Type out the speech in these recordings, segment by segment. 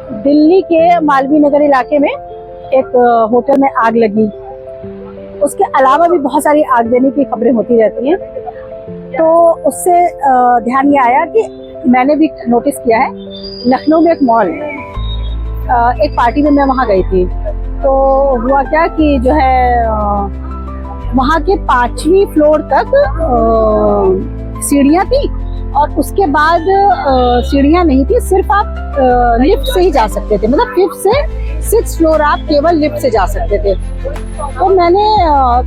दिल्ली के मालवीय नगर इलाके में एक होटल में आग लगी। उसके अलावा भी बहुत सारी आगजनी की खबरें होती रहती हैं। तो उससे ध्यान ये आया कि मैंने भी नोटिस किया है, लखनऊ में एक मॉल है, एक पार्टी में मैं वहाँ गई थी। तो हुआ क्या कि जो है वहाँ के 5वीं फ्लोर तक सीढ़ियाँ थी और उसके बाद सीढ़ियाँ नहीं थी, सिर्फ आप लिफ्ट से ही जा सकते थे। मतलब 5th से 6th फ्लोर आप केवल लिफ्ट से जा सकते थे। तो मैंने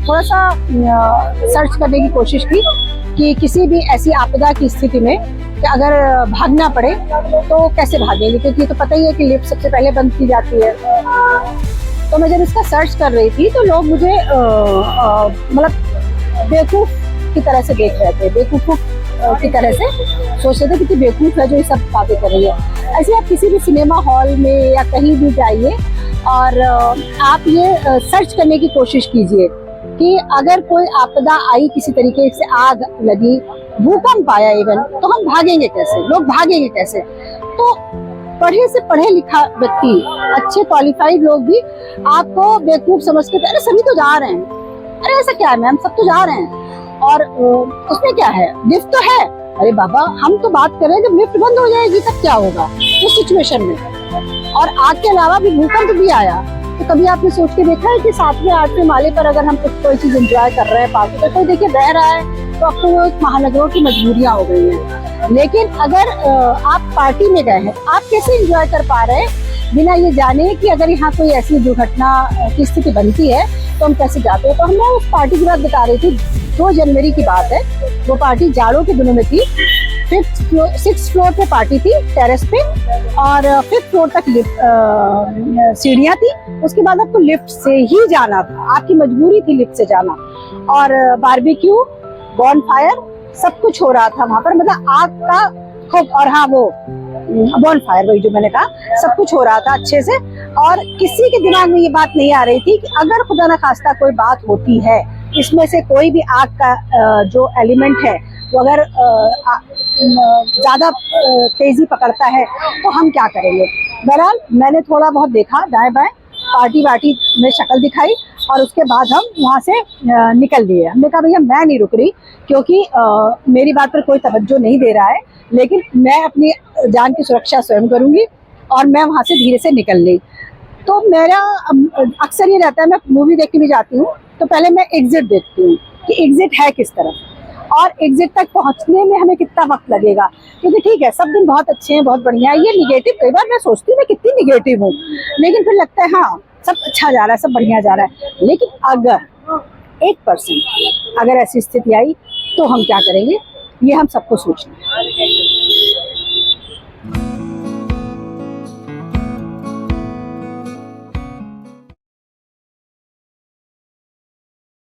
थोड़ा सा सर्च करने की कोशिश की कि किसी भी ऐसी आपदा की स्थिति में कि अगर भागना पड़े तो कैसे भागेंगे, क्योंकि तो पता ही है कि लिफ्ट सबसे पहले बंद की जाती है। तो मैं जब इसका सर्च कर रही थी तो लोग मुझे मतलब बेवकूफ़ की तरह से देख रहे थे, बेवकूफ़ की तरह से सोच रहे थे कि बेवकूफ़ है जो ये सब बातें कर रही है। ऐसे आप किसी भी सिनेमा हॉल में या कहीं भी जाइए और आप ये सर्च करने की कोशिश कीजिए कि अगर कोई आपदा आई, किसी तरीके से आग लगी, भूकंप आया इवन, तो हम भागेंगे कैसे, लोग भागेंगे कैसे। तो पढ़े से पढ़े लिखा व्यक्ति, अच्छे क्वालिफाइड लोग भी आपको बेवकूफ समझ के, अरे सभी तो जा रहे हैं, अरे ऐसा क्या है मैम, सब तो जा रहे हैं और उसमें क्या है, लिफ्ट तो है। अरे बाबा, हम तो बात कर रहे हैं जब लिफ्ट बंद हो जाएगी तब क्या होगा उस सिचुएशन में। और आग के अलावा भी भूकंप भी आया, तो कभी आपने सोच के देखा है कि 7वें 8वें माले पर अगर हम कुछ कोई चीज एंजॉय कर रहे हैं पार्टी पर, तो देखिए बह रहा है, तो अब तो वो एक महानगरों की मजबूरियां हो गई हैं। लेकिन अगर आप पार्टी में गए हैं, आप कैसे एंजॉय कर पा रहे हैं बिना ये जाने कि अगर यहाँ कोई ऐसी दुर्घटना की स्थिति बनती है तो हम कैसे जाते हैं। तो हम उस पार्टी की बात बता रही थी, 2 जनवरी की बात है। वो पार्टी जाड़ों के दिनों में थी। 6th फ्लोर पे पार्टी थी, टेरेस पे, और 5th फ्लोर तक सीढ़ियाँ थी। उसके बाद आपको लिफ्ट से ही जाना था, आपकी मजबूरी थी लिफ्ट से जाना। और बारबेक्यू, बॉनफायर, सब कुछ हो रहा था वहां पर, मतलब आग का खूब, और हाँ वो बॉनफायर, वही जो मैंने कहा, सब कुछ हो रहा था अच्छे से। और किसी के दिमाग में ये बात नहीं आ रही थी कि अगर खुदा न खास्ता कोई बात होती है, इसमें से कोई भी आग का जो एलिमेंट है वो अगर ज्यादा तेजी पकड़ता है तो हम क्या करेंगे। बहरहाल मैंने थोड़ा बहुत देखा दाएं बाएं, पार्टी वार्टी में शक्ल दिखाई और उसके बाद हम वहाँ से निकल लिए। हमने कहा भैया मैं नहीं रुक रही, क्योंकि मेरी बात पर कोई तवज्जो नहीं दे रहा है, लेकिन मैं अपनी जान की सुरक्षा स्वयं करूंगी। और मैं वहाँ से धीरे से निकल ली। तो मेरा अक्सर ये रहता है, मैं मूवी देखने भी जाती हूँ तो पहले मैं एग्जिट देखती हूँ कि एग्जिट है किस तरफ और एग्जिट तक पहुँचने में हमें कितना वक्त लगेगा। क्योंकि ठीक है, सब दिन बहुत अच्छे हैं, बहुत बढ़िया है, ये निगेटिव, कई बार मैं सोचती हूँ मैं कितनी निगेटिव हूँ, लेकिन फिर लगता है हाँ सब अच्छा जा रहा है, सब बढ़िया जा रहा है। लेकिन अगर 1% अगर ऐसी स्थिति आई तो हम क्या करेंगे, ये हम सबको सोचना है।